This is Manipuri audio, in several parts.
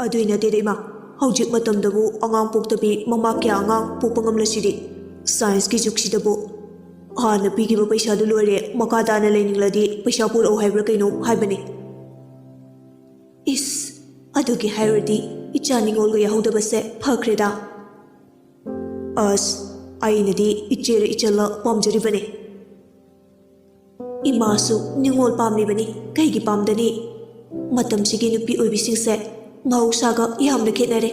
ꯑꯗꯨꯏ ꯅꯠꯇꯦꯗ ꯏꯃꯥ ꯍꯧꯖꯤꯛ ꯃꯇꯝꯗꯕꯨ ꯑꯉꯥꯡ ꯄꯣꯛꯇꯕꯤ ꯃꯃꯥ ꯀꯌꯥ ꯑꯉꯥꯡ ꯄꯣꯛꯄ ꯉꯝꯂꯁꯤꯗꯤ ꯁꯥꯏꯟꯁꯀꯤ ꯖꯨꯒꯁꯤꯗꯕꯨ ꯍꯥꯟꯅ ꯄꯤꯈꯤꯕ ꯄꯩꯁꯥꯗꯨ ꯂꯣꯏꯔꯦ ꯃꯈꯥ ꯇꯥꯅ ꯂꯩꯅꯤꯡꯂꯗꯤ ꯄꯩꯁꯥ ꯄꯨꯔꯛꯎ ꯍꯥꯏꯕ꯭ꯔꯥ ꯀꯩꯅꯣ ꯍꯥꯏꯕꯅꯤ ꯏꯁ ꯑꯗꯨꯒꯤ ꯍꯥꯏꯔꯗꯤ ꯏꯆꯥ ꯅꯤꯡꯉꯣꯜꯒ ꯌꯥꯍꯧꯗꯕꯁꯦ ꯐꯈ꯭ꯔꯦꯗ ꯑꯁ ꯑꯩꯅꯗꯤ ꯏꯆꯦꯔ ꯏꯆꯜꯂ ꯄꯥꯝꯖꯔꯤꯕꯅꯤ ꯏꯃꯥꯁꯨ ꯅꯤꯡꯉꯣꯜ ꯄꯥꯝꯂꯤꯕꯅꯤ ꯀꯩꯒꯤ ꯄꯥꯝꯗꯅꯤ ꯃꯇꯝꯁꯤꯒꯤ ꯅꯨꯄꯤ ꯑꯣꯏꯕꯤꯁꯤꯡꯁꯦ ꯃꯍꯧꯁꯥꯒ ꯌꯥꯝꯅ ꯈꯦꯠꯅꯔꯦ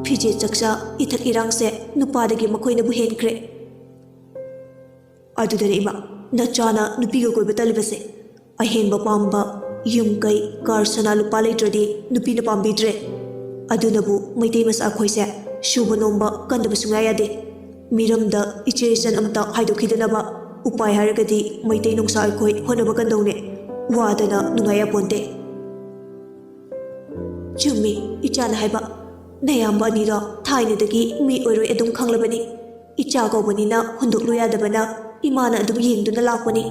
ꯐꯤꯖꯦꯠ ꯆꯛꯆꯥ ꯏꯊꯛ ꯏꯔꯥꯡꯁꯦ ꯅꯨꯄꯥꯗꯒꯤ ꯃꯈꯣꯏꯅꯕꯨ ꯍꯦꯟꯈ꯭ꯔꯦ ꯑꯗꯨꯗꯅꯤ ꯏꯃꯥ ꯅꯆꯥꯅ ꯅꯨꯄꯤꯒ ꯀꯣꯏꯕ ꯇꯜꯂꯤꯕꯁꯦ ꯑꯍꯦꯟꯕ ꯄꯥꯝꯕ ꯌꯨꯝ ꯀꯩ ꯀꯥꯔ ꯁꯅꯥ ꯂꯨꯄꯥ ꯂꯩꯇ꯭ꯔꯗꯤ ꯅꯨꯄꯤꯅ ꯄꯥꯝꯕꯤꯗ꯭ꯔꯦ ꯑꯗꯨꯅꯕꯨ ꯃꯩꯇꯩ ꯃꯆꯥ ꯑꯩꯈꯣꯏꯁꯦ ꯁꯨꯕ ꯅꯣꯝꯕ ꯀꯟꯗꯕ ꯁꯨꯡꯌꯥ ꯌꯥꯗꯦ ꯃꯤꯔꯝꯗ ꯏꯆꯦ ꯏꯆꯟ ꯑꯃꯇ ꯍꯥꯏꯗꯣꯛꯈꯤꯗꯅꯕ ꯎꯄꯥꯏ ꯍꯥꯏꯔꯒꯗꯤ ꯃꯩꯇꯩ ꯅꯨꯡꯁꯥ ꯑꯩꯈꯣꯏ ꯍꯣꯠꯅꯕ ꯀꯟꯗꯧꯅꯦ ꯋꯥꯗꯅ ꯅꯨꯡꯉꯥꯏ ꯌꯥꯄꯣꯟꯇꯦ ꯆꯨꯝꯃꯤ ꯏꯆꯥꯅ ꯍꯥꯏꯕ ꯅꯌꯥꯝꯕ ꯑꯅꯤꯗꯣ ꯊꯥꯏꯅꯗꯒꯤ ꯃꯤ ꯑꯣꯏꯔꯣꯏ ꯑꯗꯨꯝ ꯈꯪꯂꯕꯅꯤ ꯏꯆꯥ ꯀꯧꯕꯅꯤꯅ ꯍꯨꯟꯗꯣꯛꯂꯨ ꯌꯥꯗꯕꯅ ꯏꯃꯥꯅ ꯑꯗꯨꯝ ꯌꯦꯡꯗꯨꯅ ꯂꯥꯛꯄꯅꯤ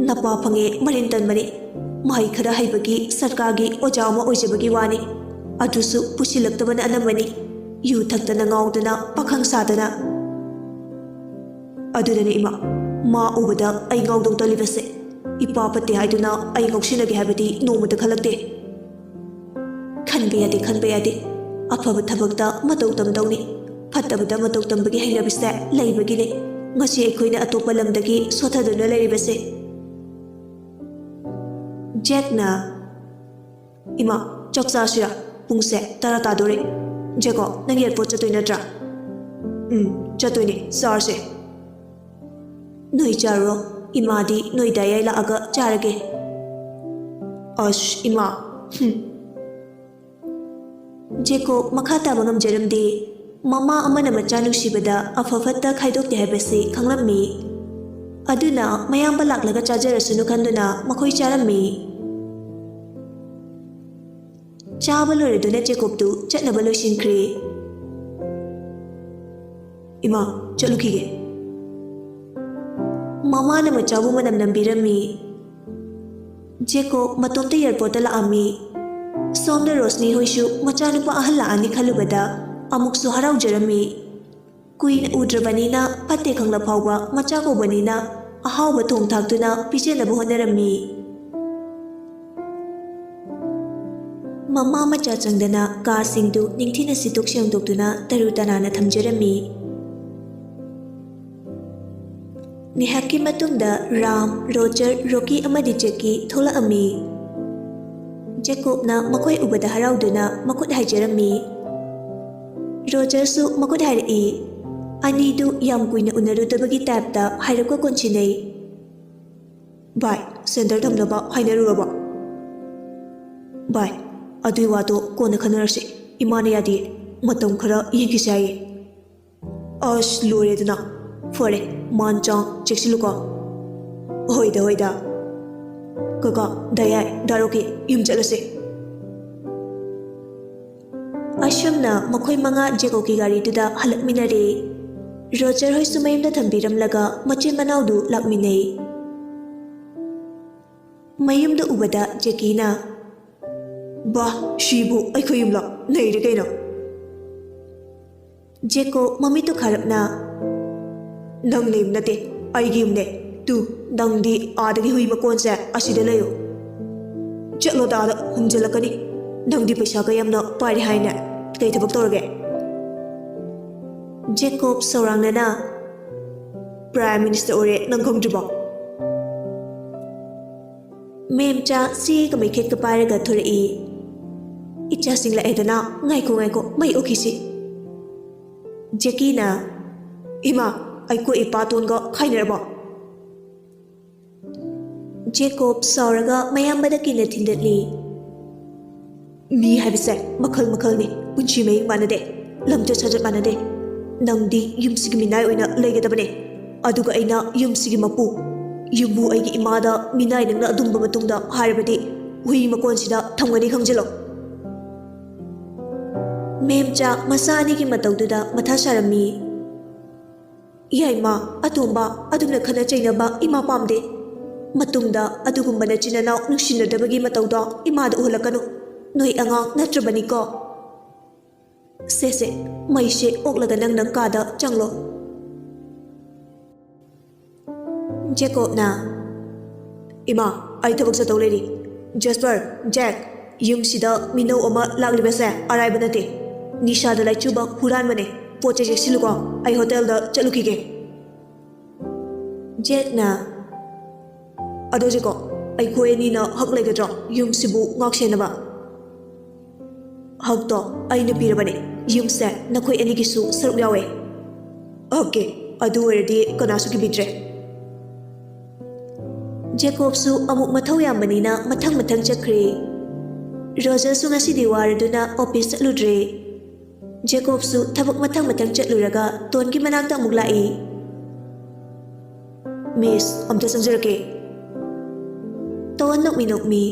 ꯅꯄꯥ ꯐꯪꯉꯦ ꯃꯔꯤꯟ ꯇꯟꯕꯅꯤ ꯃꯍꯩ ꯈꯔ ꯍꯩꯕꯒꯤ ꯁꯔꯀꯥꯔꯒꯤ ꯑꯣꯖꯥ ꯑꯃ ꯑꯣꯏꯖꯕꯒꯤ ꯋꯥꯅꯤ ꯑꯗꯨꯁꯨ ꯄꯨꯁꯤꯜꯂꯛꯇꯕꯅ ꯑꯅꯝꯕꯅꯤ ꯌꯨ ꯊꯛꯇꯅ ꯉꯥꯎꯗꯅ ꯄꯥꯈꯪ ꯁꯥꯗꯅ ꯑꯗꯨꯗꯅꯤ ꯏꯃꯥ ꯃꯥ ꯎꯕꯗ ꯑꯩ ꯉꯥꯎꯗꯧ ꯇꯜꯂꯤꯕꯁꯦ ꯏꯄꯥ ꯐꯠꯇꯦ ꯍꯥꯏꯗꯨꯅ ꯑꯩ ꯉꯥꯎꯁꯤꯟꯅꯒꯦ ꯍꯥꯏꯕꯗꯤ ꯅꯣꯡꯃꯇ ꯈꯜꯂꯛꯇꯦ ꯈꯟꯕ ꯌꯥꯗꯦ ꯑꯐꯕ ꯊꯕꯛꯇ ꯃꯇꯧ ꯇꯝꯗꯧꯅꯤ ꯐꯠꯇꯕꯗ ꯃꯇꯧ ꯇꯝꯕꯒꯤ ꯍꯩꯅꯕꯤꯁꯦ ꯂꯩꯕꯒꯤꯅꯤ ꯉꯁꯤ ꯑꯩꯈꯣꯏꯅ ꯑꯇꯣꯞꯄ ꯂꯝꯗꯒꯤ ꯁꯣꯊꯗꯨꯅ ꯂꯩꯔꯤꯕꯁꯦ ꯖꯦꯛꯅ ꯏꯃꯥ ꯆꯥꯛ ꯆꯥꯁꯤꯔꯥ ꯄꯨꯡꯁꯦ 10 ꯇꯥꯗꯣꯔꯦ ꯖꯦꯀꯣ ꯅꯪ ꯑꯦꯌꯔꯄꯣꯔꯠ ꯆꯠꯇꯣꯏ ꯅꯠꯇ꯭ꯔꯥ ꯆꯠꯇꯣꯏꯅꯦ ꯆꯥꯔꯁꯦ ꯅꯣꯏ ꯆꯥꯔꯣ ꯏꯃꯥꯗꯤ ꯅꯣꯏ ꯗꯥꯌꯥꯏ ꯂꯥꯛꯑꯒ ꯆꯥꯔꯒꯦ ꯑꯁ ꯏꯃꯥ ꯖꯦꯀꯣ ꯃꯈꯥ ꯇꯥꯕ ꯉꯝꯖꯔꯝꯗꯦ ꯃꯃꯥ ꯑꯃꯅ ꯃꯆꯥ ꯅꯨꯡꯁꯤꯕꯗ ꯑꯐ ꯐꯠꯇ ꯈꯥꯏꯗꯣꯛꯇꯦ ꯍꯥꯏꯕꯁꯤ ꯈꯪꯂꯝꯃꯤ ꯑꯗꯨꯅ ꯃꯌꯥꯝꯕ ꯂꯥꯛꯂꯒ ꯆꯥꯖꯔꯁꯅꯨ ꯈꯟꯗꯨꯅ ꯃꯈꯣꯏ ꯆꯥꯔꯝꯃꯤ ꯆꯥꯕ ꯂꯣꯏꯔꯗꯨꯅ ꯖꯦꯀꯣꯕꯇꯨ ꯆꯠꯅꯕ ꯂꯣꯏꯁꯤꯟꯈ꯭ꯔꯦ ꯏꯃꯥ ꯆꯠꯂꯨꯈꯤꯒꯦ ꯃꯃꯥꯅ ꯃꯆꯥꯕꯨ ꯃꯅꯝ ꯅꯝꯕꯤꯔꯝꯃꯤ ꯖꯦꯀꯣ ꯃꯇꯣꯝꯇ ꯑꯦꯌꯔꯄꯣꯔꯠꯇ ꯂꯥꯛꯑꯝꯃꯤ ꯁꯣꯝꯗ ꯔꯣꯁꯅꯤ ꯍꯣꯏꯁꯨ ꯃꯆꯥꯅꯨꯄꯥ ꯑꯍꯜ ꯂꯥꯛꯑꯅꯤ ꯈꯜꯂꯨꯕꯗ ꯑꯃꯨꯛꯁꯨ ꯍꯔꯥꯎꯖꯔꯝꯃꯤ ꯀꯨꯏꯅ ꯎꯗ꯭ꯔꯕꯅꯤꯅ ꯐꯠꯇꯦ ꯈꯪꯂ ꯐꯥꯎꯕ ꯃꯆꯥ ꯀꯧꯕꯅꯤꯅ ꯑꯍꯥꯎꯕ ꯊꯣꯡ ꯊꯥꯛꯇꯨꯅ ꯄꯤꯖꯅꯕ ꯍꯣꯠꯅꯔꯝꯃꯤ ꯃꯃꯥ ꯃꯆꯥ ꯆꯪꯗꯅ ꯀꯥꯁꯤꯡꯗꯨ ꯅꯤꯡꯊꯤꯅ ꯁꯤꯠꯇꯣꯛ ꯁꯦꯡꯗꯣꯛꯇꯨꯅ ꯇꯔꯨ ꯇꯅꯥꯟꯅ ꯊꯝꯖꯔꯝꯃꯤ ꯉꯥꯏꯍꯥꯛꯀꯤ ꯃꯇꯨꯡꯗ ꯔꯥꯝ ꯔꯣꯖꯔ ꯔꯣꯀꯤ ꯑꯃꯗꯤ ꯖꯦꯛꯀꯤ ꯊꯣꯛꯂꯛꯑꯝꯃꯤ ꯖꯦꯀꯣꯕꯅ ꯃꯈꯣꯏ ꯎꯕꯗ ꯍꯔꯥꯎꯗꯨꯅ ꯃꯈꯨꯠ ꯍꯥꯏꯖꯔꯝꯃꯤ ꯔꯣꯖꯔꯁꯨ ꯃꯈꯨꯠ ꯍꯥꯏꯔꯛꯏ ꯑꯅꯤꯗꯨ ꯌꯥꯝ ꯀꯨꯏꯅ ꯎꯅꯔꯨꯗꯕꯒꯤ ꯇꯥꯏꯞꯇ ꯍꯥꯏꯔꯛꯄ ꯀꯣꯟꯁꯤꯟꯅꯩ ꯚꯥꯏ ꯁꯦꯟꯇꯔ ꯊꯝꯅꯕ ꯍꯥꯏꯅꯔꯨꯔꯕ ꯚꯥꯏ ꯑꯗꯨꯏ ꯋꯥꯗꯣ ꯀꯣꯟꯅ ꯈꯟꯅꯔꯁꯤ ꯏꯃꯥꯅ ꯌꯥꯗꯦ ꯃꯇꯝ ꯈꯔ ꯌꯦꯡꯈꯤꯁꯤ ꯍꯥꯏꯌꯦ ꯑꯁ ꯂꯣꯏꯔꯦꯗꯅ ꯐꯔꯦ ꯃꯥꯟ ꯆꯥꯡ ꯆꯦꯛꯁꯤꯜꯂꯨꯀꯣ ꯍꯣꯏꯗ ꯀꯀꯥ ꯗꯌꯥꯏ ꯗꯥꯔꯣꯀꯤ ꯌꯨꯝ ꯆꯠꯂꯁꯦ ꯑꯁꯨꯝꯅ ꯃꯈꯣꯏ 5 ꯖꯦꯀꯣꯕꯀꯤ ꯒꯥꯔꯤꯗꯨꯗ ꯍꯜꯂꯛꯃꯤꯟꯅꯔꯦ ꯔꯣꯖꯔ ꯍꯣꯏꯁꯨ ꯃꯌꯨꯝꯗ ꯊꯝꯕꯤꯔꯝꯂꯒ ꯃꯆꯤꯟ ꯃꯅꯥꯎꯗꯨ ꯂꯥꯛꯃꯤꯟꯅꯩ ꯃꯌꯨꯝꯗ ꯎꯕꯗ ꯖꯦꯀꯤꯅ ꯕꯥ ꯁꯤꯕꯨ ꯑꯩꯈꯣꯏ ꯌꯨꯝꯂꯣ ꯅꯩꯔꯦ ꯀꯩꯅꯣ ꯖꯦꯀꯣ ꯃꯃꯤꯠꯇꯨ ꯈꯥꯔꯞꯅ ꯅꯪ ꯂꯩꯕ ꯅꯠꯇꯦ ꯑꯩꯒꯤ ꯌꯨꯝꯅꯦ ꯇꯨ ꯅꯪꯗꯤ ꯑꯥꯗꯒꯤ ꯍꯨꯏ ꯃꯀꯣꯟꯁꯦ ꯑꯁꯤꯗ ꯂꯩꯌꯨ ꯆꯠꯂꯣ ꯇꯥꯗ ꯍꯨꯝꯖꯤꯜꯂꯛꯀꯅꯤ ꯅꯪꯗꯤ ꯄꯩꯁꯥꯒ ꯌꯥꯝꯅ ꯄꯥꯏꯔꯦ ꯍꯥꯏꯅꯦ ꯀꯩ ꯊꯕꯛ ꯇꯧꯔꯒꯦ ꯖꯦꯀꯣꯕ ꯁꯧꯔꯥꯡꯅꯅ ꯄ꯭ꯔꯥꯏꯝ ꯃꯤꯅꯤꯁꯇꯔ ꯑꯣꯏꯔꯦ ꯅꯪ ꯈꯪꯗ꯭ꯔꯤꯕꯣ ꯃꯦꯝꯆꯥ ꯆꯦꯒ ꯃꯩꯈꯦꯠꯀ ꯄꯥꯏꯔꯒ ꯊꯣꯔꯛꯏ ꯏꯆꯥꯁꯤꯡ ꯂꯥꯛꯑꯦꯗꯅ ꯉꯥꯏꯈꯣ ꯃꯩ ꯑꯣꯛꯈꯤꯁꯤ ꯖꯦꯀꯤꯅ ꯏꯃꯥ ꯑꯩꯈꯣꯏ ꯏꯄꯥꯇꯣꯟꯒ ꯈꯥꯏꯅꯔꯕꯣ ꯖꯦꯀꯣꯕ ꯁꯥꯎꯔꯒ ꯃꯌꯥꯝꯕꯗ ꯀꯤꯟꯅ ꯊꯤꯟꯗꯠꯂꯤ ꯃꯤ ꯍꯥꯏꯕꯁꯦ ꯃꯈꯜ ꯃꯈꯜꯅꯤ ꯄꯨꯟꯁꯤ ꯃꯍꯤꯡ ꯃꯥꯟꯅꯗꯦ ꯂꯝꯆꯠ ꯁꯥꯖꯠ ꯃꯥꯟꯅꯗꯦ ꯅꯪꯗꯤ ꯌꯨꯝꯁꯤꯒꯤ ꯃꯤꯅꯥꯏ ꯑꯣꯏꯅ ꯂꯩꯒꯗꯕꯅꯦ ꯑꯗꯨꯒ ꯑꯩꯅ ꯌꯨꯝꯁꯤꯒꯤ ꯃꯄꯨ ꯌꯨꯝꯕꯨ ꯑꯩꯒꯤ ꯏꯃꯥꯗ ꯃꯤꯅꯥꯏ ꯅꯪꯅ ꯑꯗꯨꯝꯕ ꯃꯇꯨꯡꯗ ꯍꯥꯏꯔꯕꯗꯤ ꯍꯨꯏ ꯃꯀꯣꯟꯁꯤꯗ ꯊꯝꯒꯅꯤ ꯈꯪꯖꯤꯜꯂꯣ ꯃꯦꯝꯆꯥ ꯃꯆꯥ ꯑꯅꯤꯒꯤ ꯃꯇꯧꯗꯨꯗ ꯃꯊꯥ ꯁꯥꯔꯝꯃꯤ ꯌꯥꯏꯃ ꯑꯇꯣꯝꯕ ꯑꯗꯨꯝꯅ ꯈꯠꯅ ꯆꯩꯅꯕ ꯏꯃꯥ ꯄꯥꯝꯗꯦ ꯃꯇꯨꯡꯗ ꯑꯗꯨꯒꯨꯝꯕ ꯅꯆꯤꯟ ꯅꯅꯥꯎ ꯅꯨꯡꯁꯤꯅꯗꯕꯒꯤ ꯃꯇꯧꯗꯣ ꯏꯃꯥꯗ ꯎꯍꯜꯂꯛꯀꯅꯨ ꯅꯣꯏ ꯑꯉꯥꯡ ꯅꯠꯇ꯭ꯔꯕꯅꯤꯀꯣ से मैसे ओकलगा नंग कादा चंगलो जेकोबना इमा आई थबक चतौ लेरी जस्पर जैक युमसिदा मिनौ अमा लाग्लिबसे अराइब नते निशादा लाइचुबा हुरान बने पोचे जेसिलुको आई होटल दा चलुकिगे जेकना अदोजेको आई कोएनीना हक लेगद्रो युमसिबु ngaksenaba hakto aina pirabane yumse nakoi anigisu saruk yawe okay adu erdi kanasu ki bitre Jakob सु अमुक मथौ यामबनीना मथंग मथंग चक्रे रोजर सु ngasi diwaraduna office चलुद्रे जेकोब सु थबक मथंग मथंग चलुरगा तोन की मनाकता अमुक लाई मिस अमता संजरके तोन नोकमी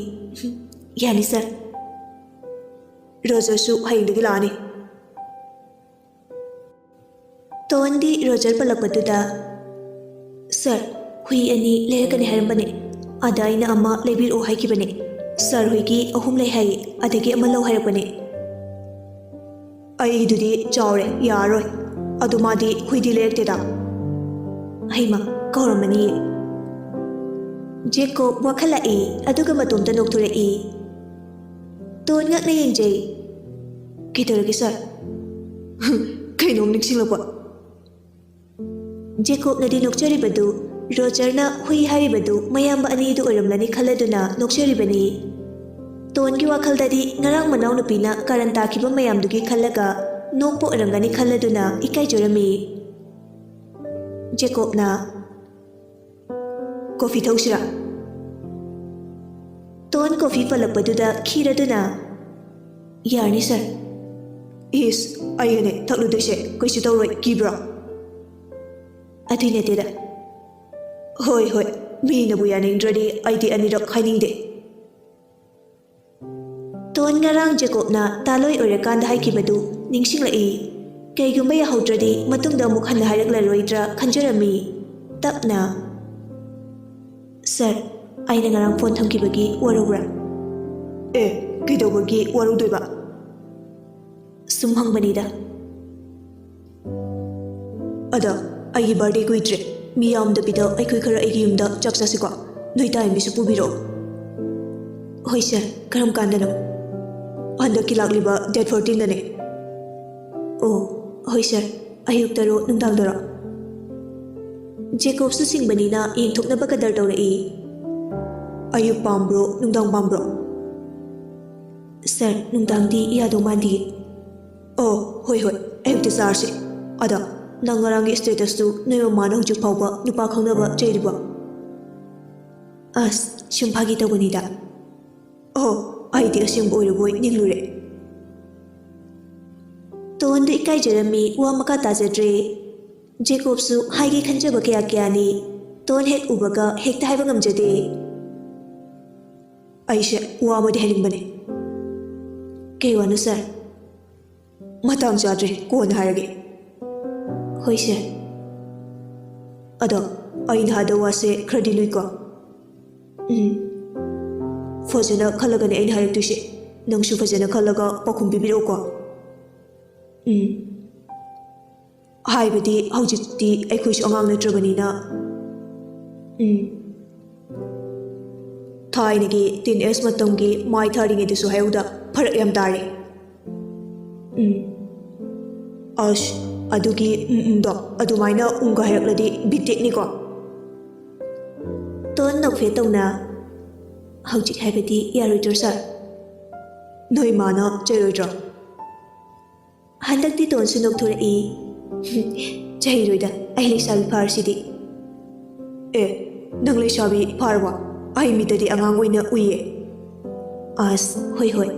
यानी सर रोजर सु हाइंदगी लानी तोन दी रोजर पलकपदुदा सर हुई अनी लेरकने हरमबने अदाइना अमा लेबिर ओ हाइकिबने सर हुईगी अहुम ले हाई अदगी अमा लो हाइरपने आई दुदी चावरे यारोय अदुमादी हुईदी लेरकतेदा हाइमा कौरमनी जेको वखलाई अदुगा मतुमता नोक्तुरेई तोन ngakna yengjei किदरगे सर कैनोम निक्सिंगलपा जेकोब नदी नोक्चरिबदु रोजरना हुई हारिबदु मयाम अनीदु ओरमलनी खलदुना नोक्चरिबनी तोनगी वाखलददी ngarang manaw nupina karan takiba mayamdugi khalaga nokpo orangani khaladuna ikai jorami जेकोबना कॉफी थौसिरा तोन कॉफी पलपदुदा खीरदुना यारनी सर इस आयने थकलुदोइसे कइसु तौरोय किब्रा अदिनेतेदा होय होय मीनबु यानिंद्रदी आइदि अनिरक हाइनिंगदे तोन ngarang जेकोबना तालोय ओरकांदा हाइकिबदु निंगसिंगलाई कैगुंबा याहौद्रदी मतुंगदा अमुक हन्ना हाइरक्लारोइद्रा खंजरमी तपना सर आइना ngarang फोन थमकिबगी वरुब्रा ए किदौबगी वरुदोइबा सुम हंगबनीदा अदा आइगी बर्थडे कुइद्रे मियामदबिदा अइखोय खरा आइगी युमदा चकचासिको नोइ टाइमबिसु पुबिरो होय सर करम कांदनो हंदकी लागलिबा डेट 14 दने ओ होय सर अयुक तरो नुंदांदरो जेकोब सु सिंगबनीना येंथोकनबा कदर तौरई अयुक पाम्ब्रो नुंदांग पाम्ब्रो सर नुंदांगदी यादो मांदी ओ होय होय अयुक ते सारसे अदा नंगरांगी स्टेटस तु नोय माना हुजु फावबा नुपा खंगनबा चेरिबा अस शुंभागी तौबनीदा ओ आइदि असिंग ओइरबोय निंगलुरे तोंदु इकाई जरमी वा मका ताजद्रे जेकोब सु हाइगी खंजबा कया कयानी तोन हेक उबगा हेक्ता हाइबा ngamjade आइशे वा मदि हेलिंगबने के वानु सर मतंग जाद्रे कोन हारगे होय सर अदो आइन हादो वासे खरदि लुइको फजना खलगने आइन हारक्तुसे नंगसु फजना खलगा पखुम बिबिरोको हाइबदी हौजिक्ति अइखोइसु अंगांग नत्रबनिना थाइनगी 10 एस मतंगी माइ थारिङेदसु हायौदा फरक याम तारे अश अदुगी दो अदुमाइना उंगा हायरक्लदि बिटेक्निको तोन नौफे तौना हौजिक हाइबदी यारोइद्र सर नोइ माना चैरोइद्र हंदक्ति तोनसु नौथुरई चैरोइदा आई लेसाबी फारसिदी ए नंग लेसाबी फारवा आई मितदी अंगांग ओइना उइए अस होय होय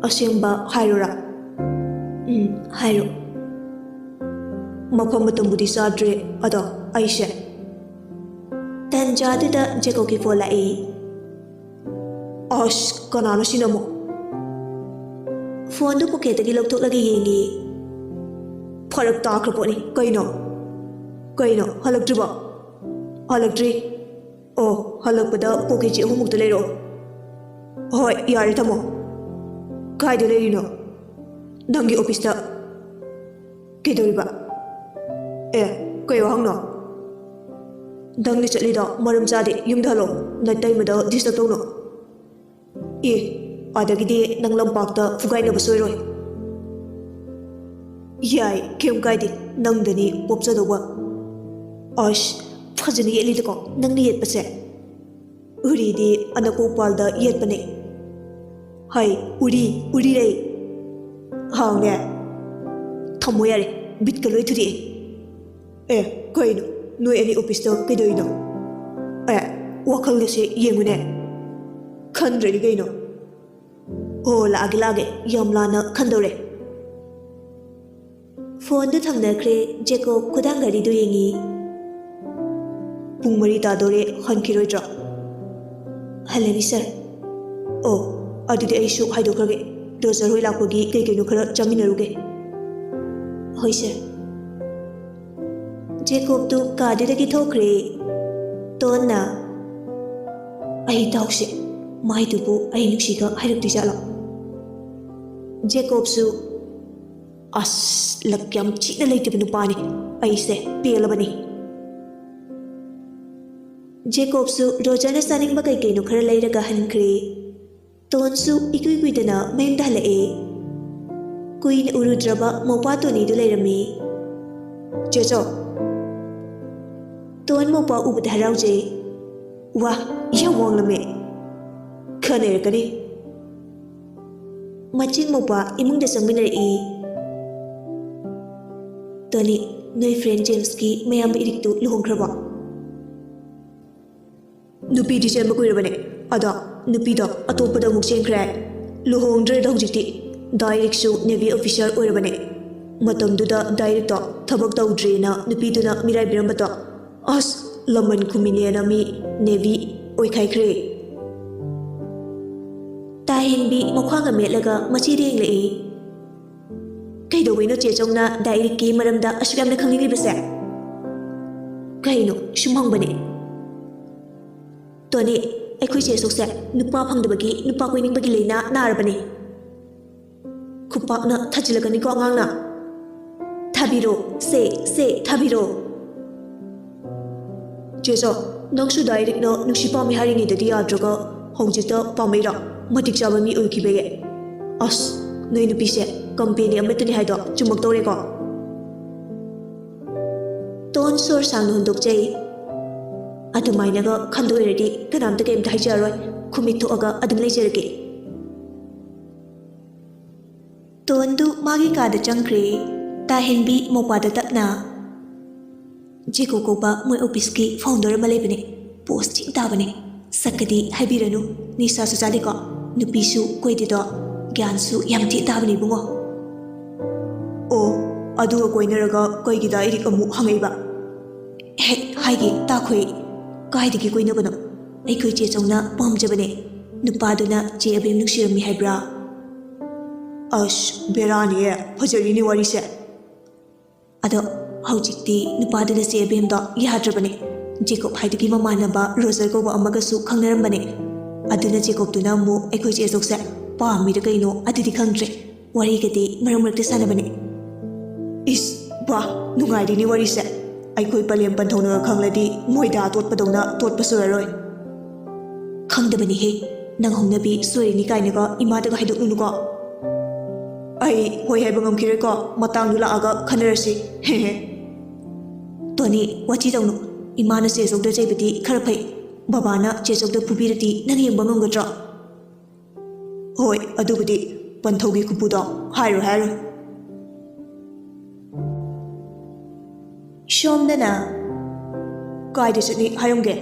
असेंबा हाइरोरा हाइरो मफम मतंबुदी साद्रे अदो आइशे तंजादुदा जेकोकी फोन लाई अश कनानो सिनमो फोन दु पोकेटगी लौथोकलगी येंगी फरक ताख्रपोनी कइनो कइनो हलक्ट्रिबा हलक्ट्री ओ हलकपदा पोकेची अहुमुक्ता लेरो होय यारे थमो कायदो लेरिनो ꯅꯪꯒꯤ ꯑꯣꯐꯤꯁꯇ ꯀꯩꯗꯧꯔꯤꯕ? ꯀꯩ ꯋꯥꯍꯪꯅꯣ? ꯅꯪꯅ ꯆꯠꯂꯤꯗꯣ ꯃꯔꯝ ꯆꯥꯗꯦ, ꯌꯨꯝꯗ ꯍꯜꯂꯣ. ꯅꯇꯩꯃꯗ ꯗꯤꯁꯇꯔꯕ ꯇꯧꯅꯣ. ꯑꯗꯒꯤꯗꯤ ꯅꯪ ꯂꯝꯄꯥꯛꯇ ꯐꯨꯒꯥꯏꯅꯕ ꯁꯣꯏꯔꯣꯏ. ꯌꯥꯏ, ꯀꯩꯝ ꯀꯥꯏꯗꯦ. ꯅꯪꯗꯅꯤ ꯄꯣꯞꯆꯗꯧꯕ. ꯑꯁ, ꯐꯖꯅ ꯌꯦꯠꯂꯤꯗꯀꯣ ꯅꯪꯅ ꯌꯦꯠꯄꯁꯦ. ꯎꯔꯤꯗꯤ ꯑꯅꯀꯣꯛꯄꯥꯜꯗ ꯌꯦꯠꯄꯅꯦ. ꯍꯥꯏ, ꯎꯔꯤ ꯂꯩ. ꯍꯥꯎꯅꯦ. ꯊꯝꯃꯣ ꯌꯥꯔꯦ, ꯕꯤꯠꯀ ꯂꯣꯏ ꯊꯨꯔꯛꯑꯦ. ꯀꯩꯅꯣ ꯅꯣꯏ ꯑꯅꯤ ꯑꯣꯐꯤꯁꯇ ꯀꯩꯗꯧꯔꯤꯅꯣ? ꯋꯥꯈꯜꯒꯁꯦ ꯌꯦꯡꯉꯨꯅꯦ. ꯈꯟꯗ꯭ꯔꯗꯤ ꯀꯩꯅꯣ? ꯂꯥꯛꯑꯒꯦ, ꯌꯥꯝ ꯂꯥꯟꯅ ꯈꯟꯗꯧꯔꯦ. ꯐꯣꯟꯗꯨ ꯊꯝꯅꯈ꯭ꯔꯦ. ꯖꯦꯀꯣꯕ ꯈꯨꯗꯥꯡ ꯘꯔꯤꯗꯨ ꯌꯦꯡꯉꯤ. ꯄꯨꯡ 4 ꯇꯥꯗꯣꯔꯦ, ꯍꯟꯈꯤꯔꯣꯏꯗ꯭ꯔꯣ? ꯍꯜꯂꯅꯤ ꯁꯔ. ꯑꯗꯨꯗꯤ ꯑꯩꯁꯨ ꯍꯥꯏꯗꯣꯛꯈ꯭ꯔꯒꯦ. ꯔꯣꯖꯔ ꯍꯣꯏ ꯂꯥꯛꯄꯒꯤ ꯀꯩꯀꯩꯅꯣ ꯈꯔ ꯆꯥꯃꯤꯟꯅꯔꯨꯒꯦ. ꯍꯣꯏ ꯁꯔ. ꯖꯦꯀꯣꯕꯇꯨ ꯀꯥꯗꯨꯗꯒꯤ ꯊꯣꯛꯈ꯭ꯔꯦ. ꯇꯣꯟꯅ ꯑꯩ ꯗꯥꯎꯁꯦ, ꯃꯥꯏꯗꯨꯕꯨ ꯑꯩ ꯅꯨꯡꯁꯤꯒ ꯍꯥꯏꯔꯛꯇꯣꯏꯖꯥꯠꯂꯣ? ꯖꯦꯀꯣꯕꯁꯨ ꯑꯁ, ꯂꯛ ꯌꯥꯝ ꯆꯤꯛꯅ ꯂꯩꯇꯕ ꯅꯨꯄꯥꯅꯤ. ꯑꯩꯁꯦ ꯄꯦꯜꯂꯕꯅꯤ. ꯖꯦꯀꯣꯕꯁꯨ ꯔꯣꯖꯔꯅ ꯆꯥꯅꯤꯡꯕ ꯀꯩꯀꯩꯅꯣ ꯈꯔ ꯂꯩꯔꯒ ꯍꯟꯈ꯭ꯔꯦ. ꯇꯣꯟꯁꯨ ꯏꯀꯨꯏ ꯀꯨꯏꯗꯅ ꯃꯌꯨꯝꯗ ꯍꯜꯂꯛꯑꯦ. ꯀꯨꯏꯅ ꯎꯔꯨꯗ꯭ꯔꯕ ꯃꯧꯄꯥ ꯇꯣꯅꯤꯗꯨ ꯂꯩꯔꯝꯃꯤ. ꯆꯦꯆꯧ. ꯇꯣꯟ ꯃꯧꯄꯥ ꯎꯕꯗ ꯍꯔꯥꯎꯖꯩ. ꯋꯥ, ꯌꯥꯝ ꯋꯥꯡꯂꯝꯃꯦ. ꯈꯔ ꯂꯩꯔꯛꯀꯅꯤ. ꯃꯆꯤꯡ ꯃꯧꯄꯥ ꯏꯃꯨꯡꯗ ꯆꯪꯃꯤꯟꯅꯔꯛꯏ. ꯇꯣꯅꯤ, ꯅꯣꯏ ꯐ꯭ꯔꯦꯟ ꯖꯦꯝꯁꯀꯤ ꯃꯌꯥꯝꯕ ꯏꯔꯤꯛꯇꯨ ꯂꯨꯍꯣꯡꯈ꯭ꯔꯕꯣ? ꯅꯨꯄꯤꯗꯤ ꯆꯦꯟꯕ ꯀꯨꯏꯔꯕꯅꯦ. ꯑꯗꯣ ꯅꯨꯄꯤꯗꯣ ꯑꯇꯣꯞꯄꯗ ꯑꯃꯨꯛ ꯆꯦꯟꯈ꯭ꯔꯦ. ꯂꯨꯍꯣꯡꯗ꯭ꯔꯦꯗ ꯍꯧꯖꯤꯛꯇꯤ. ꯗꯥꯏꯔꯦꯛꯁꯨ ꯅꯦꯚꯤ ꯑꯣꯐꯤꯁꯥꯔ ꯑꯣꯏꯔꯕꯅꯦ. ꯃꯇꯝꯗꯨꯗ ꯗꯥꯏꯔꯦꯛꯇꯣ ꯊꯕꯛ ꯇꯧꯗ꯭ꯔꯦꯅ ꯅꯨꯄꯤꯗꯨꯅ ꯃꯤꯔꯥꯏꯕꯤꯔꯝꯕꯗꯣ. ꯑꯁ, ꯂꯃꯟ ꯈꯨꯝꯃꯤꯅꯦꯅ ꯃꯤ ꯅꯦꯚꯤ ꯑꯣꯏꯈꯥꯏꯈ꯭ꯔꯦ. ꯇꯥꯍꯦꯟꯕꯤ ꯃꯈ꯭ꯋꯥꯡꯒ ꯃꯦꯠꯂꯒ ꯃꯆꯦꯗ ꯌꯦꯡꯂꯛꯏ. ꯀꯩꯗꯧꯕꯩꯅꯣ ꯆꯦꯆꯧꯅ ꯗꯥꯏꯔꯦꯛꯀꯤ ꯃꯔꯝꯗ ꯑꯁꯨꯛ ꯌꯥꯝꯅ ꯈꯪꯅꯤꯡꯂꯤꯕꯁꯦ? ꯀꯩꯅꯣ, ꯁꯨꯝ ꯍꯪꯕꯅꯦ. ꯇꯣꯅꯤ, ꯑꯩꯈꯣꯏ ꯆꯦꯆꯧꯁꯦ ꯅꯨꯄꯥ ꯐꯪꯗꯕꯒꯤ, ꯅꯨꯄꯥ ꯀꯣꯏꯅꯤꯡꯕꯒꯤ ꯂꯩꯅꯥ ꯅꯥꯔꯕꯅꯤ. ꯈꯨꯄꯥꯛꯅ ꯊꯥꯖꯤꯜꯂꯛꯀꯅꯤꯀꯣ ꯑꯉꯥꯡꯅ. ꯊꯥꯕꯤꯔꯣ, ꯁꯦ ꯊꯥꯕꯤꯔꯣ. ꯆꯦꯆꯧ, ꯅꯪꯁꯨ ꯗꯥꯏꯔꯦꯛꯅ ꯅꯨꯡꯁꯤ ꯄꯥꯝꯃꯤ ꯍꯥꯏꯔꯤꯉꯩꯗꯗꯤ ꯌꯥꯗ꯭ꯔꯒ ꯍꯧꯖꯤꯛꯇ ꯄꯥꯝꯃꯩꯔꯥ? ꯃꯇꯤꯛ ꯆꯥꯕ ꯃꯤ ꯑꯣꯏꯈꯤꯕꯒꯤ. ꯑꯁ, ꯅꯣꯏ ꯅꯨꯄꯤꯁꯦ ꯀꯝꯄꯦꯅꯤ ꯑꯃꯠꯇꯅꯤ ꯍꯥꯏꯗꯣ ꯆꯨꯝꯃꯛꯇꯧꯔꯦꯀꯣ. ꯇꯣꯟ ꯁꯣꯔ ꯁꯥꯡꯅ ꯍꯣꯟꯗꯣꯛꯆꯩ. ꯑꯗꯨꯃꯥꯏꯅꯒ ꯈꯟꯗꯣꯏꯔꯗꯤ ꯀꯅꯥꯝꯇ ꯀꯩꯝꯇ ꯍꯥꯏꯖꯔꯔꯣꯏ. ꯈꯨꯃꯤꯠ ꯊꯣꯛꯑꯒ ꯑꯗꯨꯝ ꯂꯩꯖꯔꯒꯦ. ꯇꯣꯟꯗꯨ ꯃꯥꯒꯤ ꯀꯥꯗ ꯆꯪꯈ꯭ꯔꯦ. ꯇꯥꯍꯦꯟꯕꯤ ꯃꯧꯄꯥꯗ ꯇꯞꯅ ꯖꯦꯀꯣ ꯀꯧꯕ ꯃꯣꯏ ꯑꯣꯐꯤꯁꯀꯤ ꯐꯥꯎꯟꯗꯔ ꯑꯃ ꯂꯩꯕꯅꯦ. ꯄꯣꯁ ꯊꯤ ꯇꯥꯕꯅꯦ. ꯁꯛꯀꯗꯤ ꯍꯥꯏꯕꯤꯔꯅꯨ. ꯅꯤꯁꯥꯁꯨ ꯆꯥꯗꯦꯀꯣ. ꯅꯨꯄꯤꯁꯨ ꯀꯣꯏꯗꯦꯗꯣ. ꯒ꯭ꯌꯥꯟꯁꯨ ꯌꯥꯝ ꯊꯤ ꯇꯥꯕꯅꯦ ꯏꯕꯨꯡꯉꯣ. ꯑꯗꯨꯒ ꯀꯣꯏꯅꯔꯒ ꯀꯩꯒꯤ ꯗꯥꯏꯔꯦꯛ ꯑꯃꯨꯛ ꯍꯪꯉꯛꯏꯕ? ꯍꯦꯛ ꯍꯥꯏꯒꯦ ꯇꯥꯈꯣꯏ. ꯀꯥꯏꯗꯒꯤ ꯀꯣꯏꯅꯕꯅꯣ? ꯑꯩꯈꯣꯏ ꯆꯦꯆꯧꯅ ꯄꯥꯝꯖꯕꯅꯦ. ꯅꯨꯄꯥꯗꯨꯅ ꯆꯦ ꯑꯕꯦꯝ ꯅꯨꯡꯁꯤꯔꯝꯃꯤ ꯍꯥꯏꯕ꯭ꯔꯥ? ꯑꯁ, ꯕꯦꯔꯥꯅꯤꯌꯦ. ꯐꯖꯔꯤꯅꯦ ꯋꯥꯔꯤꯁꯦ. ꯑꯗꯣ ꯍꯧꯖꯤꯛꯇꯤ ꯅꯨꯄꯥꯗꯨꯅ ꯆꯦ ꯑꯕꯦꯝꯗꯣ ꯌꯥꯗ꯭ꯔꯕꯅꯦ. ꯖꯦꯀꯣꯕ ꯍꯥꯏꯗꯨꯒꯤ ꯃꯃꯥꯟꯅꯕ ꯔꯣꯖꯔ ꯀꯧꯕ ꯑꯃꯒꯁꯨ ꯈꯪꯅꯔꯝꯕꯅꯦ. ꯑꯗꯨꯅ ꯖꯦꯀꯣꯕꯇꯨꯅ ꯑꯃꯨꯛ ꯑꯩꯈꯣꯏ ꯆꯦꯆꯧꯁꯦ ꯄꯥꯝꯃꯤꯔ ꯀꯩꯅꯣ ꯑꯗꯨꯗꯤ ꯈꯪꯗ꯭ꯔꯦ. ꯋꯥꯔꯤꯒꯗꯤ ꯃꯔꯛ ꯃꯔꯛꯇ ꯁꯥꯟꯅꯕꯅꯦ. ꯏꯁ, ꯋꯥ, ꯅꯨꯡꯉꯥꯏꯔꯤꯅꯦ ꯋꯥꯔꯤꯁꯦ. ꯑꯩꯈꯣꯏ ꯄꯂꯦꯝ ꯄꯟꯊꯧꯅꯒ ꯈꯪꯂꯗꯤ ꯃꯣꯏꯗꯥ ꯇꯣꯠꯄꯗꯧꯅ ꯇꯣꯠꯄ ꯁꯣꯏꯔꯔꯣꯏ. ꯈꯪꯗꯕꯅꯤꯍꯦ. ꯅꯪ ꯍꯧꯅꯕꯤ ꯁꯣꯏꯔꯤꯅꯤ ꯀꯥꯏꯅꯒ ꯏꯃꯥꯗꯒ ꯍꯥꯏꯗꯣꯛꯂꯨꯅꯨꯀோ. ꯑꯩ ꯍꯣꯏ ꯍꯥꯏꯕ ꯉꯝꯈꯤꯔꯣꯏꯀꯣ. ꯃꯇꯥꯡꯗꯨ ꯂꯥꯛꯑꯒ ꯈꯟꯅꯔꯁꯤ. ꯍꯦꯍꯦ. ꯇꯣꯅꯤ, ꯋꯥꯊꯤ ꯇꯧꯅꯨ. ꯏꯃꯥꯅ ꯆꯦꯆꯧꯗ ꯆꯩꯕꯗꯤ ꯈꯔ ꯐꯩ. ꯕꯕꯥꯅ ꯆꯦꯆꯧꯗ ꯐꯨꯕꯤꯔꯗꯤ ꯅꯪ ꯌꯦꯡꯕ ꯉꯝꯒꯗ꯭ꯔꯣ? ꯍꯣꯏ, ꯑꯗꯨꯕꯨꯗꯤ ꯄꯟꯊꯧꯒꯤ ꯈꯨꯄꯨꯗꯣ ꯍꯥꯏꯔꯣꯏ. ꯁꯣꯝꯗꯅ ꯀꯥꯏꯗ ꯆꯠꯅꯤ ꯍꯥꯏꯔꯝꯒꯦ?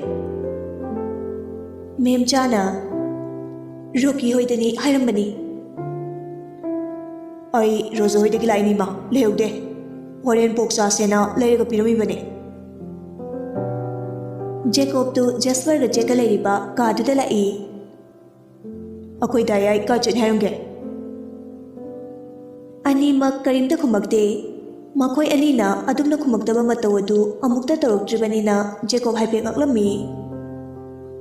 ꯃꯦꯝꯆꯥꯅ ꯔꯣꯀꯤ ꯍꯣꯏꯗꯅꯤ ꯍꯥꯏꯔꯝꯕꯅꯤ. ꯑꯩ ꯔꯣꯖꯔ ꯍꯣꯏꯗꯒꯤ ꯂꯥꯛꯏꯅꯤꯃ, ꯂꯩꯍꯧꯗꯦ. ꯍꯣꯔꯦꯟ ꯄꯣꯛ ꯆꯥꯁꯦꯅ ꯂꯩꯔꯒ ꯄꯤꯔꯝꯃꯤꯕꯅꯦ. ꯖꯦꯀꯣꯕꯇꯨ ꯖꯦꯁꯄꯔꯒ ꯖꯦꯛꯀ ꯂꯩꯔꯤꯕ ꯀꯥꯗꯨꯗ ꯂꯥꯛꯏ. ꯑꯩꯈꯣꯏ ꯗꯥꯌꯥꯏ ꯀꯥꯏ ꯆꯠꯅꯤ ꯍꯥꯏꯔꯝꯒꯦ? ꯑꯅꯤꯃꯛ ꯀꯔꯤꯝꯇ ꯈꯨꯝꯃꯛꯇꯦ. ꯃꯈꯣꯏ ꯑꯅꯤꯅ ꯑꯗꯨꯝꯅ ꯈꯨꯝꯃꯛꯇꯕ ꯃꯇꯧ ꯑꯗꯨ ꯑꯃꯨꯛꯇ ꯇꯧꯔꯛꯇ꯭ꯔꯤꯕꯅꯤꯅ ꯖꯦꯀꯣꯕ ꯍꯥꯏꯐꯦꯠ ꯉꯛꯂꯝꯃꯤ.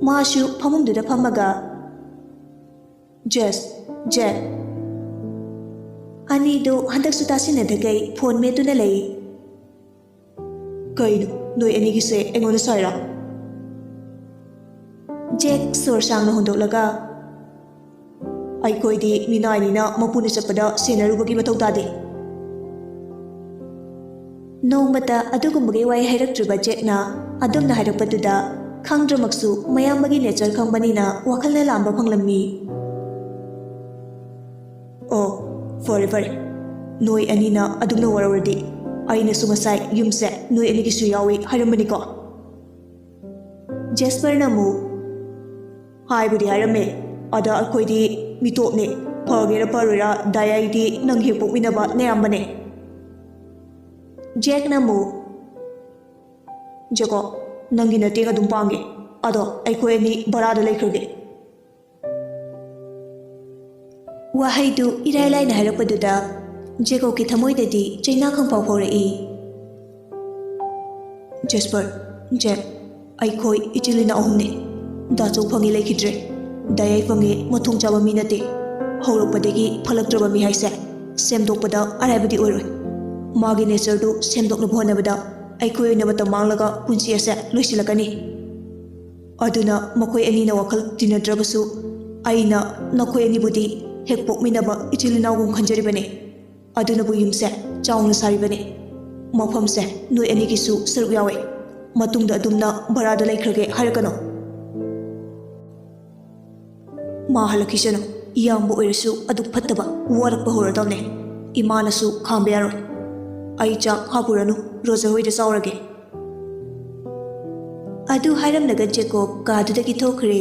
ꯃꯥꯁꯨ ꯐꯃꯨꯡꯗꯨꯗ ꯐꯝꯃꯒ ꯖꯦꯛ. ꯑꯅꯤꯗꯨ ꯍꯟꯗꯛꯁꯨ ꯇꯥꯁꯤꯟꯅꯗꯈꯩ ꯐꯣꯟ ꯃꯦꯠꯇꯨꯅ ꯂꯩ꯫ ꯀꯩꯅꯣ ꯅꯣꯏ ꯑꯅꯤꯒꯤꯁꯦ ꯑꯩꯉꯣꯟꯗ ꯁꯥꯏꯔꯥ? ꯖꯦꯛ ꯁꯣꯔ ꯁꯥꯡꯅ ꯍꯣꯟꯗꯣꯛꯂꯒ ꯑꯩꯈꯣꯏꯗꯤ ꯃꯤꯅꯥꯏꯅꯤꯅ ꯃꯄꯨꯅ ꯆꯠꯄꯗ ꯁꯦꯟꯅꯔꯨꯕꯒꯤ ꯃꯊꯧ ꯇꯥꯗꯦ꯫ ꯅꯣꯡꯃꯇ ꯑꯗꯨꯒꯨꯝꯕꯒꯤ ꯋꯥꯍꯩ ꯍꯥꯏꯔꯛꯇ꯭ꯔꯤꯕ ꯖꯦꯛꯅ ꯑꯗꯨꯝꯅ ꯍꯥꯏꯔꯛꯄꯗꯨꯗ ꯈꯪꯗ꯭ꯔꯃꯛꯁꯨ ꯃꯌꯥꯝꯕꯒꯤ ꯅꯦꯆꯔ ꯈꯪꯕꯅꯤꯅ ꯋꯥꯈꯜꯅ ꯂꯥꯝꯕ ꯐꯪꯂꯝꯃꯤ꯫ ꯑꯣ ꯐꯔꯦ ꯐꯔꯦ, ꯅꯣꯏ ꯑꯅꯤꯅ ꯑꯗꯨꯝꯅ ꯋꯥꯔꯧꯔꯗꯤ ꯑꯩꯅꯁꯨ ꯉꯁꯥꯏ ꯌꯨꯝꯁꯦ ꯅꯣꯏ ꯑꯅꯤꯒꯤꯁꯨ ꯌꯥꯎꯏ ꯍꯥꯏꯔꯝꯕꯅꯤꯀꯣ? ꯖꯦꯁꯄꯔꯅ ꯑꯃꯨꯛ ꯍꯥꯏꯕꯨꯗꯤ ꯍꯥꯏꯔꯝꯃꯦ, ꯑꯗ ꯑꯩꯈꯣꯏꯗꯤ ꯃꯤꯇꯣꯞꯅꯦ, ꯐꯒꯦꯔꯥ ꯐꯔꯣꯏꯔꯥ ꯗꯥꯏꯑꯩꯗꯤ ꯅꯪ ꯍꯦꯛ ꯄꯣꯛꯃꯤꯟꯅꯕ ꯅꯌꯥꯝꯕꯅꯦ꯫ ꯖꯦꯛꯅ ꯑꯃꯨꯛ ꯖꯦꯀꯣ, ꯅꯪꯒꯤ ꯃꯇꯦꯡ ꯑꯗꯨꯝ ꯄꯥꯡꯒꯦ, ꯑꯗꯣ ꯑꯩꯈꯣꯏ ꯑꯅꯤ ꯕꯔꯥꯗ ꯂꯩꯈ꯭ꯔꯒꯦ꯫ ꯋꯥꯍꯩꯗꯨ ꯏꯔꯥꯏ ꯂꯥꯏꯅ ꯍꯥꯏꯔꯛꯄꯗꯨꯗ ꯖꯦꯀꯣꯕꯀꯤ ꯊꯃꯣꯏꯗꯗꯤ ꯆꯩꯅꯥ ꯈꯪꯐꯥꯎ ꯐꯥꯎꯔꯛꯏ꯫ ꯖꯦꯁꯄꯔ, ꯖꯦꯛ, ꯑꯩꯈꯣꯏ ꯏꯆꯤꯜ ꯏꯅꯥꯎ ꯑꯍꯨꯝꯅꯤ꯫ ꯗꯥꯆꯧ ꯐꯪꯉꯦ ꯂꯩꯈꯤꯗ꯭ꯔꯦ, ꯗꯥꯏꯑꯩ ꯐꯪꯉꯦ ꯃꯊꯣꯡ ꯆꯥꯕ ꯃꯤ ꯅꯠꯇꯦ꯫ ꯍꯧꯔꯛꯄꯗꯒꯤ ꯐꯠꯂꯛꯇ꯭ꯔꯕ ꯃꯤ ꯍꯥꯏꯁꯦ ꯁꯦꯝꯗꯣꯛꯄꯗ ꯑꯔꯥꯏꯕꯗꯤ ꯑꯣꯏꯔꯣꯏ꯫ ꯃꯥꯒꯤ ꯅꯦꯆꯔꯗꯨ ꯁꯦꯝꯗꯣꯛꯅꯕ ꯍꯣꯠꯅꯕꯗ ꯑꯩꯈꯣꯏ ꯑꯣꯏꯅ ꯃꯇꯝ ꯃꯥꯡꯂꯒ ꯄꯨꯟꯁꯤ ꯑꯁꯦ ꯂꯣꯏꯁꯤꯜꯂꯛꯀꯅꯤ꯫ ꯑꯗꯨꯅ ꯃꯈꯣꯏ ꯑꯅꯤꯅ ꯋꯥꯈꯜ ꯇꯤꯟꯅꯗ꯭ꯔꯕꯁꯨ ꯑꯩꯅ ꯅꯈꯣꯏ ꯑꯅꯤꯕꯨꯗꯤ ꯍꯦꯛ ꯄꯣꯛꯃꯤꯟꯅꯕ ꯏꯆꯤꯜ ꯏꯅꯥꯎꯒꯨꯝ ꯈꯟꯖꯔꯤꯕꯅꯤ꯫ ꯑꯗꯨꯅꯕꯨ ꯌꯨꯝꯁꯦ ꯆꯥꯎꯅ ꯁꯥꯔꯤꯕꯅꯤ꯫ ꯃꯐꯝꯁꯦ ꯅꯣꯏ ꯑꯅꯤꯒꯤꯁꯨ ꯁꯔꯨꯛ ꯌꯥꯎꯏ꯫ ꯃꯇꯨꯡꯗ ꯑꯗꯨꯝꯅ ꯚꯔꯥꯗ ꯂꯩꯈ꯭ꯔꯒꯦ ꯍꯥꯏꯔꯛꯀꯅꯨ꯫ ꯃꯥ ꯍꯜꯂꯛꯈꯤꯁꯅꯨ, ꯏꯌꯥꯝꯕ ꯑꯣꯏꯔꯁꯨ ꯑꯗꯨꯛ ꯐꯠꯇꯕ ꯋꯥꯔꯛꯄ ꯍꯧꯔꯗꯕꯅꯦ꯫ ꯏꯃꯥꯅꯁꯨ ꯈꯥꯝꯕ ꯌꯥꯔꯣꯏ꯫ ꯑꯩ ꯆꯥꯛ ꯍꯥꯞꯄꯨꯔꯅꯨ, ꯔꯣꯖꯔ ꯍꯣꯏꯗ ꯆꯥꯎꯔꯒꯦ꯫ ꯑꯗꯨ ꯍꯥꯏꯔꯝꯂꯒ ꯖꯦꯀꯣꯕ ꯀꯥꯗꯨꯗꯒꯤ ꯊꯣꯛꯈ꯭ꯔꯦ꯫